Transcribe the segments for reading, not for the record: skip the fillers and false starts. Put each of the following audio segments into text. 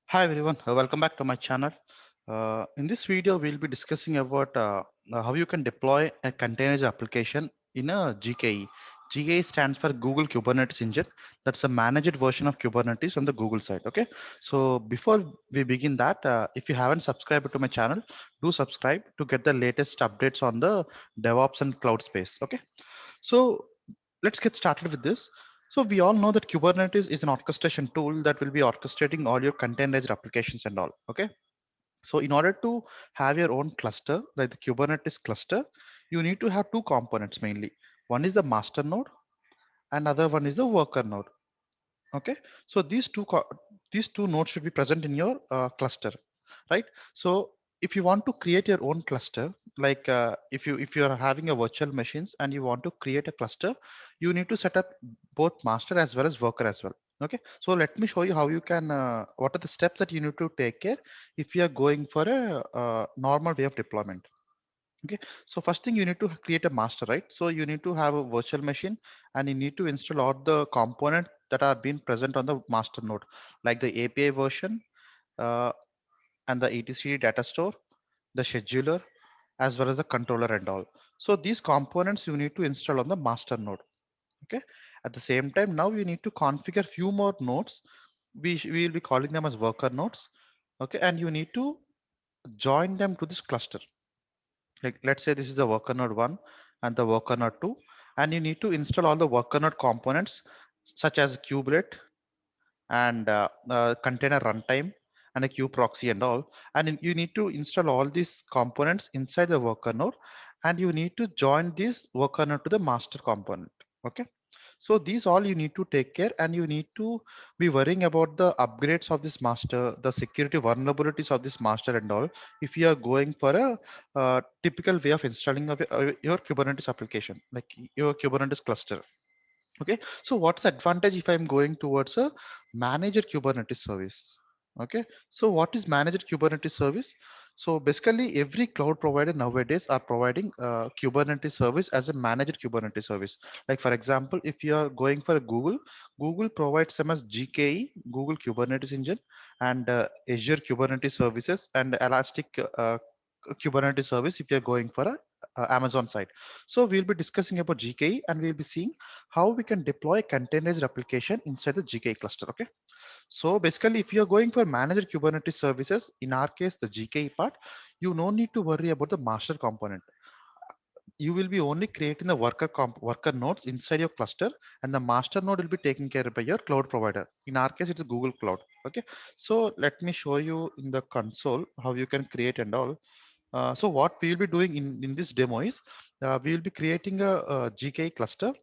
Hi everyone, welcome back to my channel. In this video, we'll be discussing about how you can deploy a container application in a GKE. GKE stands for Google Kubernetes Engine. That's a managed version of Kubernetes on the Google side. Okay. So before we begin that, if you haven't subscribed to my channel, do subscribe to get the latest updates on the DevOps and cloud space. Okay. So let's get started with this. So we all know that Kubernetes is an orchestration tool that will be orchestrating all your containerized applications and all. Okay. So in order to have your own cluster, like the Kubernetes cluster, you need to have two components mainly. One is the master node and other one is the worker node. Okay. So these two nodes should be present in your cluster, right? So if you want to create your own cluster, like if you are having a virtual machines and you want to create a cluster, you need to set up both master as well as worker as well. Okay, so let me show you how you can what are the steps that you need to take care if you are going for a normal way of deployment. Okay, so first thing you need to create a master, right? So you need to have a virtual machine and you need to install all the components that are being present on the master node, like the API version, uh, and the etcd data store, the scheduler, as well as the controller and all. So these components you need to install on the master node. Okay. At the same time, now you need to configure few more nodes. We will be calling them as worker nodes. Okay. And you need to join them to this cluster. Like let's say this is the worker node one and the worker node two, and you need to install all the worker node components such as kubelet and container runtime and a queue proxy and all. And you need to install all these components inside the worker node, and you need to join this worker node to the master component. Okay. So these all you need to take care, and you need to be worrying about the upgrades of this master, the security vulnerabilities of this master and all. If you are going for a typical way of installing your Kubernetes application, like your Kubernetes cluster. Okay, so what's the advantage if I'm going towards a managed Kubernetes service? Okay, so what is managed Kubernetes service? So basically every cloud provider nowadays are providing Kubernetes service as a managed Kubernetes service. Like for example, if you are going for a Google, Google provides them as GKE, Google Kubernetes Engine, and Azure Kubernetes services and Elastic Kubernetes service if you're going for a Amazon side. So we'll be discussing about GKE and we'll be seeing how we can deploy a containerized application inside the GKE cluster. Okay. So basically, if you're going for managed Kubernetes services, in our case, the GKE part, you no need to worry about the master component. You will be only creating the worker nodes inside your cluster, and the master node will be taken care of by your cloud provider. In our case, it's Google Cloud. Okay. So let me show you in the console how you can create and all. So what we will be doing in this demo is we will be creating a GKE cluster,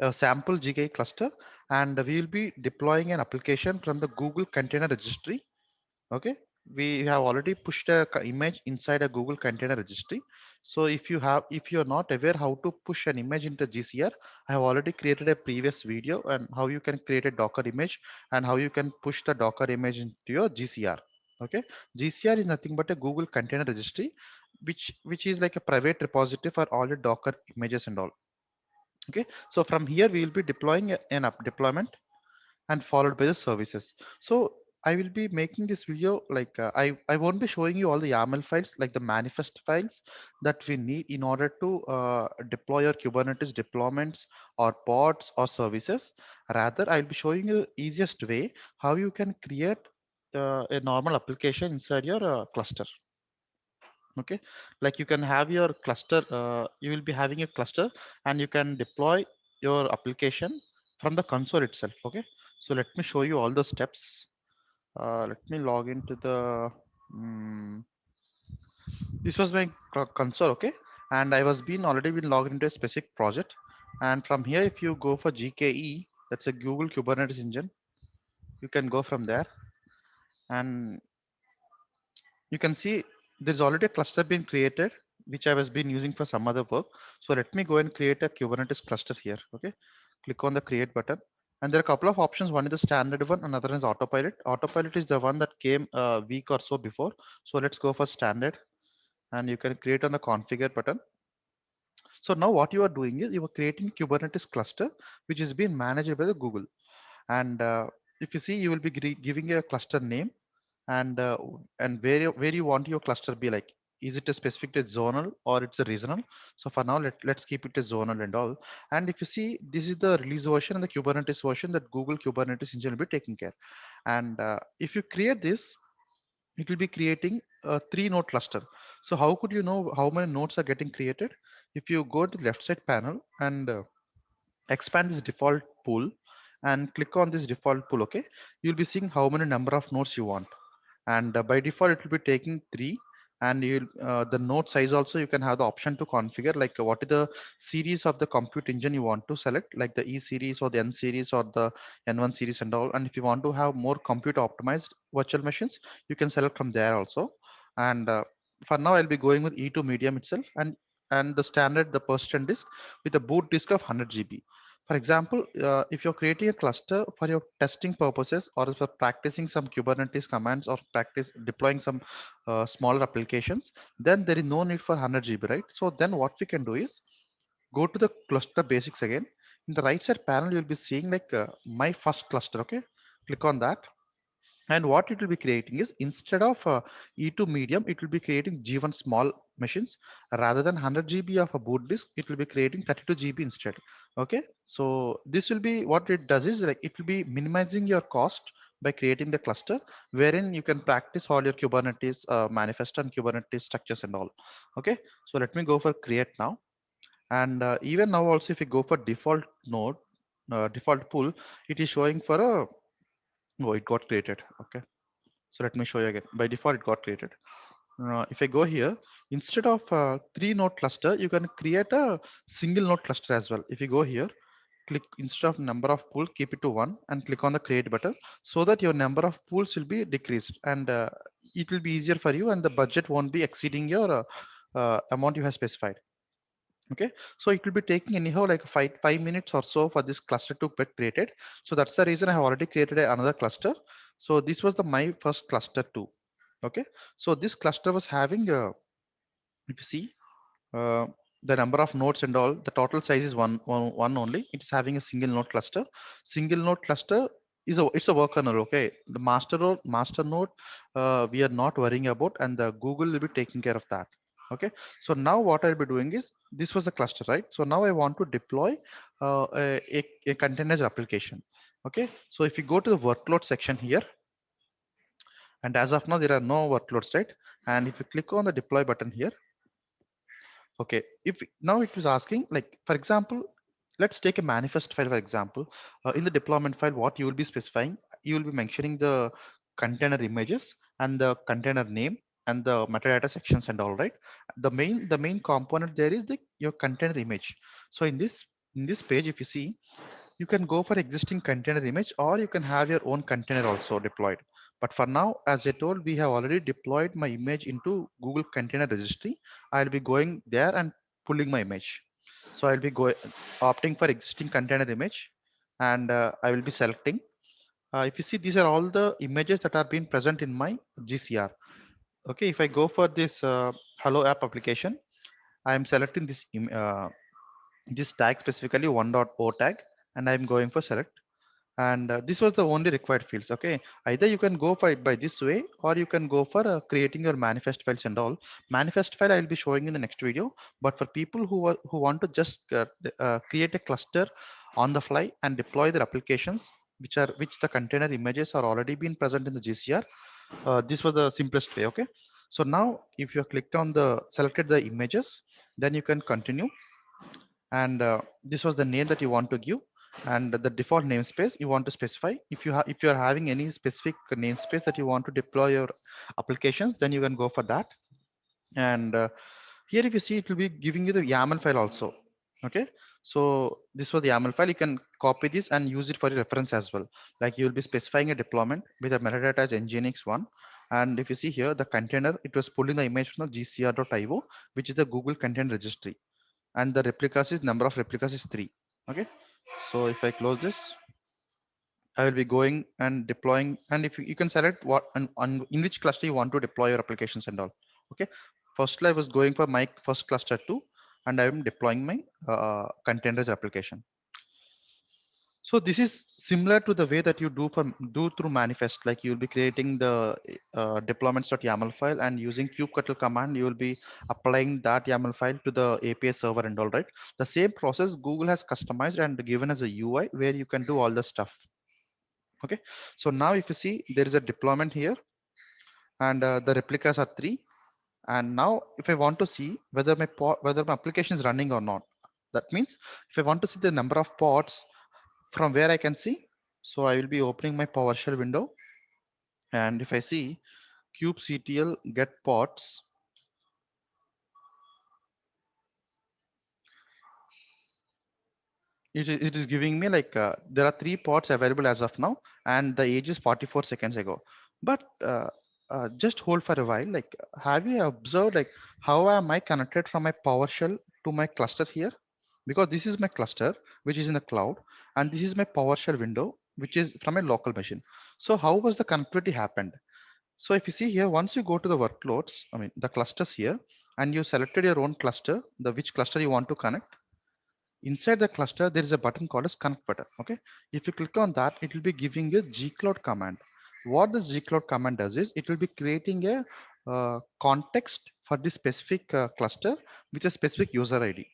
a sample GKE cluster, and we will be deploying an application from the Google Container Registry. Okay, we have already pushed a image inside a Google Container Registry. So if you are not aware how to push an image into GCR, I have already created a previous video on how you can create a Docker image and how you can push the Docker image into your GCR. Okay, GCR is nothing but a Google Container Registry, which is like a private repository for all your Docker images and all. Okay, so from here we will be deploying an up deployment and followed by the services. So I will be making this video like I won't be showing you all the YAML files, like the manifest files that we need in order to deploy your Kubernetes deployments or pods or services. Rather, I'll be showing you the easiest way how you can create a normal application inside your cluster. Okay, like you can have your cluster, you will be having a cluster and you can deploy your application from the console itself. Okay, so let me show you all the steps. Let me log into the this was my console. Okay, and I was been already been logged into a specific project, and from here if you go for GKE, that's a Google Kubernetes engine, you can go from there and you can see there's already a cluster being created, which I was been using for some other work. So let me go and create a Kubernetes cluster here. Okay, click on the create button. And there are a couple of options. One is the standard one, another is autopilot. Autopilot is the one that came a week or so before. So let's go for standard and you can create on the configure button. So now what you are doing is you are creating Kubernetes cluster, which is being managed by the Google. And if you see, you will be giving a cluster name, and where you want your cluster be like. Is it a specific to zonal or it's a regional? So for now, let's keep it as zonal and all. And if you see, this is the release version and the Kubernetes version that Google Kubernetes engine will be taking care. And if you create this, it will be creating a 3 node cluster. So how could you know how many nodes are getting created? If you go to the left side panel and expand this default pool and click on this default pool, okay, you'll be seeing how many number of nodes you want. And by default it will be taking 3. And you the node size also, you can have the option to configure like what is the series of the compute engine you want to select, like the E series or the N series or the N1 series and all. And if you want to have more compute optimized virtual machines, you can select from there also. And for now I'll be going with E2 medium itself, and the standard, the persistent disk with a boot disk of 100 GB. For example, if you're creating a cluster for your testing purposes or for practicing some Kubernetes commands or practice deploying some smaller applications, then there is no need for 100 GB, right? So then what we can do is go to the cluster basics again. In the right side panel, you'll be seeing like my first cluster, okay? Click on that. And what it will be creating is, instead of E2 medium, it will be creating G1 small machines. Rather than 100 GB of a boot disk, it will be creating 32 GB instead. Okay, so this will be what it does is like it will be minimizing your cost by creating the cluster, wherein you can practice all your Kubernetes manifest and Kubernetes structures and all. Okay, so let me go for create now. And even now also, if you go for default node, default pool, it is showing for a, oh, it got created. Okay, so let me show you again. By default, it got created. If I go here, instead of 3 node cluster, you can create a single node cluster as well. If you go here, click instead of number of pool, keep it to 1 and click on the create button, so that your number of pools will be decreased, and it will be easier for you, and the budget won't be exceeding your amount you have specified. Okay, so it will be taking anyhow like 5 minutes or so for this cluster to get created. So that's the reason I have already created another cluster. So this was the my first cluster too. Okay, so this cluster was having if you see uh, the number of nodes and all, the total size is one only. It is having a single node cluster. Single node cluster is it's a worker node. Okay, the master node we are not worrying about, and the Google will be taking care of that. Okay, so now what I'll be doing is, this was the cluster, right? So now I want to deploy a container application. Okay, so if you go to the workload section here, and as of now there are no workloads, right? And if you click on the deploy button here, okay, if now it was asking, like, for example, let's take a manifest file, for example. In the deployment file, what you will be specifying, you will be mentioning the container images and the container name and the metadata sections and all, right? The main component there is the your container image. So in this page, if you see, you can go for existing container image, or you can have your own container also deployed. But for now, as I told, we have already deployed my image into Google Container Registry. I'll be going there and pulling my image. So I'll be going opting for existing container image, and I will be selecting. If you see, these are all the images that are being present in my GCR. Okay, if I go for this Hello App application, I am selecting this tag, specifically 1.0 tag, and I'm going for select. And this was the only required fields. Okay, either you can go for it by this way, or you can go for creating your manifest files and all. Manifest file I'll be showing in the next video, but for people who want to just create a cluster on the fly and deploy their applications, which the container images are already been present in the GCR, this was the simplest way. Okay, so now if you have clicked on the selected the images, then you can continue. And this was the name that you want to give, and the default namespace you want to specify. If you are having any specific namespace that you want to deploy your applications, then you can go for that. And here, if you see, it will be giving you the YAML file also. Okay, so this was the YAML file. You can copy this and use it for your reference as well. Like, you will be specifying a deployment with a metadata as nginx1. And if you see here, the container, it was pulling the image from the gcr.io, which is the Google Container Registry, and the replicas is number of replicas is 3. Okay, so if I close this, I will be going and deploying. And if you can select what on in which cluster you want to deploy your applications and all. Okay, firstly I was going for my first cluster 2, and I am deploying my containers application. So this is similar to the way that you do through manifest. Like you'll be creating the deployments.yaml file, and using kubectl command, you will be applying that YAML file to the API server and all, right? The same process Google has customized and given as a UI where you can do all the stuff. Okay. So now if you see, there is a deployment here, and the replicas are 3. And now if I want to see whether whether my application is running or not, that means if I want to see the number of pods from where I can see, so I will be opening my PowerShell window, and if I see kubectl get pods, it is giving me like there are 3 pods available as of now, and the age is 44 seconds ago. But just hold for a while. Like, have you observed like how am I connected from my PowerShell to my cluster here? Because this is my cluster which is in the cloud, and this is my PowerShell window which is from a local machine. So how was the connectivity happened? So if you see here, once you go to the workloads, I mean the clusters here, and you selected your own cluster, the which cluster you want to connect, inside the cluster there is a button called as connect button. Okay, if you click on that, it will be giving you gcloud command. What the gcloud command does is it will be creating a context for this specific cluster with a specific user id.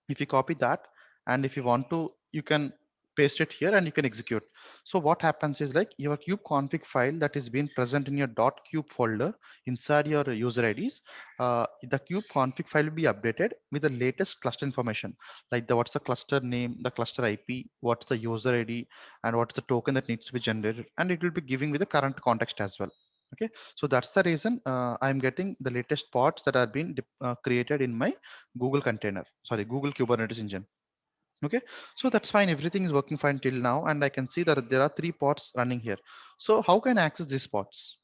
If you copy that, and if you want to, you can paste it here and you can execute. So what happens is like your cube config file that is being present in your .cube folder inside your user IDs, the cube config file will be updated with the latest cluster information, like the what's the cluster name, the cluster IP, what's the user ID, and what's the token that needs to be generated, and it will be giving with the current context as well. Okay, so that's the reason I'm getting the latest pods that are being created in my Google container, sorry, Google Kubernetes engine. Okay, so that's fine. Everything is working fine till now, and I can see that there are 3 pods running here. So how can I access these pods?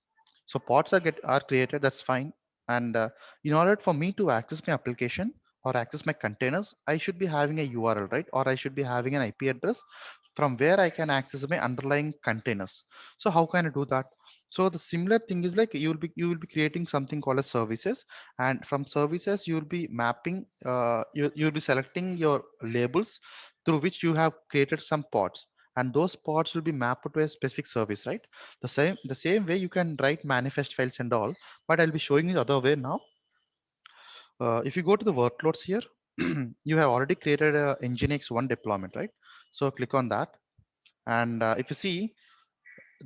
So pods are created. That's fine. And in order for me to access my application or access my containers, I should be having a URL, right? Or I should be having an IP address from where I can access my underlying containers. So how can I do that? So the similar thing is like you will be creating something called as services, and from services you will be mapping, you'll be selecting your labels through which you have created some pods, and those pods will be mapped to a specific service, right? The same way you can write manifest files and all, but I'll be showing you the other way now. If you go to the workloads here, you have already created a nginx one deployment, right? So click on that, and if you see,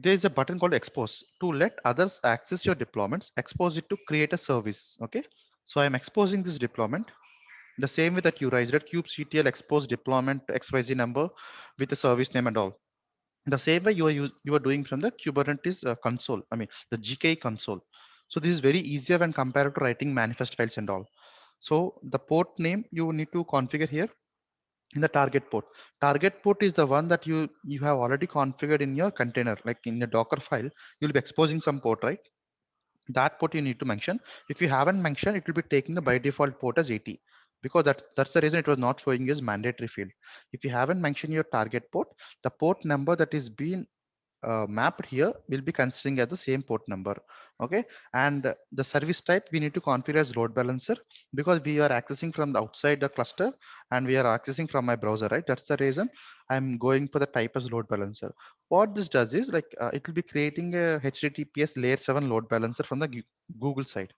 there is a button called expose. To let others access your deployments, expose it to create a service. Okay, so I'm exposing this deployment the same way that you raised it, kubectl expose deployment xyz number with the service name and all. The same way you are doing from the Kubernetes console, I mean the GKE console. So this is very easier when compared to writing manifest files and all. So the port name you need to configure here in the target port. Target port is the one that you have already configured in your container, like in your Docker file. You'll be exposing some port, right? That port you need to mention. If you haven't mentioned, it will be taking the by default port as 80, because that's the reason it was not showing as mandatory field. If you haven't mentioned your target port, the port number that is being mapped here will be considering as the same port number. Okay, and the service type we need to configure as load balancer, because we are accessing from the outside the cluster and we are accessing from my browser, right? That's the reason I'm going for the type as load balancer. What this does is like it will be creating a HTTPS layer 7 load balancer from the Google side.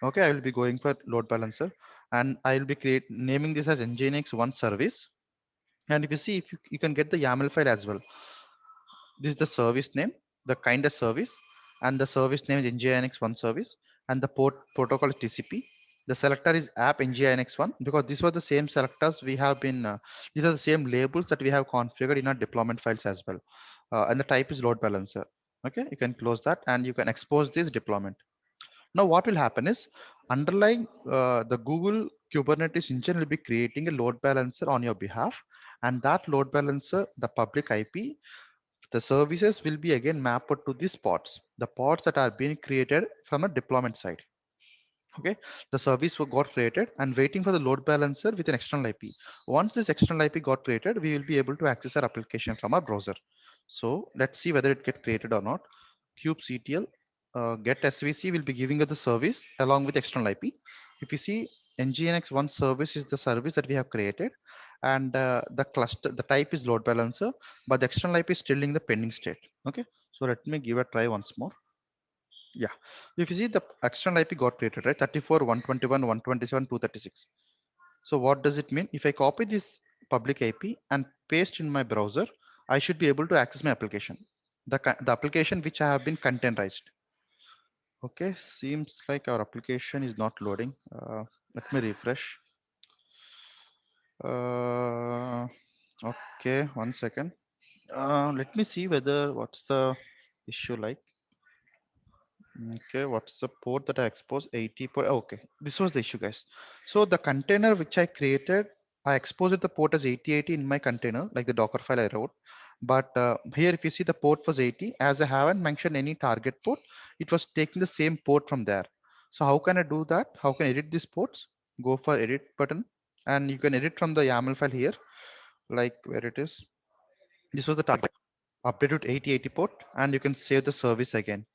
Okay, I will be going for load balancer, and I will be naming this as nginx one service. And if you see, if you can get the YAML file as well. This is the service name, the kind of service, and the service name is nginx1 service, and the port protocol is TCP. The selector is app nginx1, because these were the same selectors we have been, these are the same labels that we have configured in our deployment files as well. And the type is load balancer. Okay, you can close that and you can expose this deployment. Now what will happen is underlying the Google Kubernetes engine will be creating a load balancer on your behalf, and that load balancer, the public IP, the services will be again mapped to these pods, the pods that are being created from a deployment side. Okay, the service got created and waiting for the load balancer with an external IP. Once this external IP got created, we will be able to access our application from our browser. So let's see whether it get created or not. kubectl get svc will be giving us the service along with external IP. If you see, nginx one service is the service that we have created, and the cluster, the type is load balancer, but the external IP is still in the pending state. Okay, so let me give a try once more. Yeah, if you see the external IP got created, right? 34, 121, 127, 236. So what does it mean? If I copy this public IP and paste in my browser, I should be able to access my application, the application which I have been containerized. Okay, seems like our application is not loading. Let me refresh. Uh, okay, 1 second. Let me see whether what's the issue like. Okay, what's the port that I exposed? 80 port. Okay, this was the issue, guys. So the container which I created, I exposed the port as 8080 in my container, like the Docker file I wrote. But here, if you see the port was 80, as I haven't mentioned any target port, it was taking the same port from there. So how can I do that? How can I edit these ports? Go for edit button, and you can edit from the YAML file here, like where it is. This was the target. Update to 8080 port, and you can save the service again.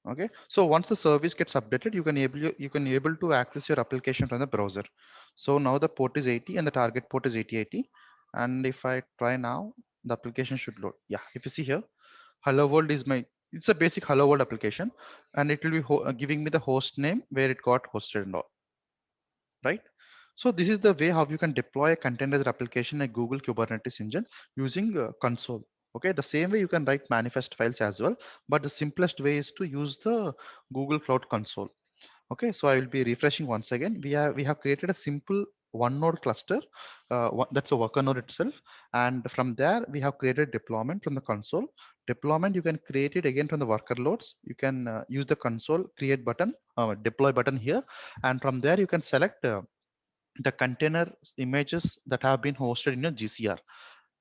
Okay, so once the service gets updated, you can able to access your application from the browser. So now the port is 80 and the target port is 8080. And if I try now, the application should load. Yeah, if you see here, hello world is my, it's a basic hello world application, and it will be giving me the host name where it got hosted and all, right? So this is the way how you can deploy a containerized application like Google Kubernetes Engine using console. Okay, the same way you can write manifest files as well, but the simplest way is to use the Google Cloud Console. Okay, so I will be refreshing once again. We have created a simple one node cluster. That's a worker node itself, and from there we have created deployment from the console. Deployment you can create it again from the worker loads. You can use the console create button, deploy button here, and from there you can select the container images that have been hosted in a GCR.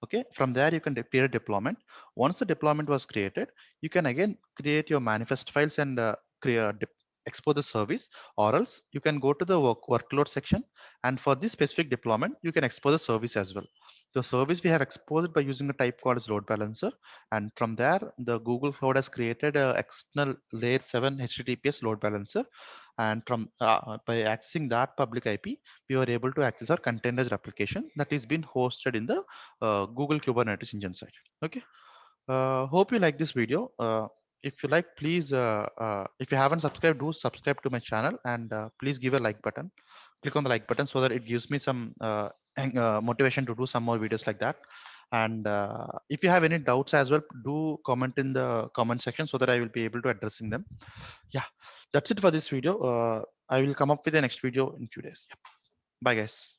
Okay, from there you can create a deployment. Once the deployment was created, you can again create your manifest files and export the service, or else you can go to the workload section, and for this specific deployment you can export the service as well. The service we have exposed by using a type called as load balancer, and from there the Google Cloud has created a external layer 7 HTTPS load balancer, and from by accessing that public IP, we were able to access our containerized application that is being hosted in the Google Kubernetes engine side. Okay. Hope you like this video. If you like, please, if you haven't subscribed, do subscribe to my channel, and please give a like button. Click on the like button so that it gives me some motivation to do some more videos like that. And if you have any doubts as well, do comment in the comment section so that I will be able to addressing them. Yeah, that's it for this video. I will come up with the next video in few days. Yeah. Bye, guys.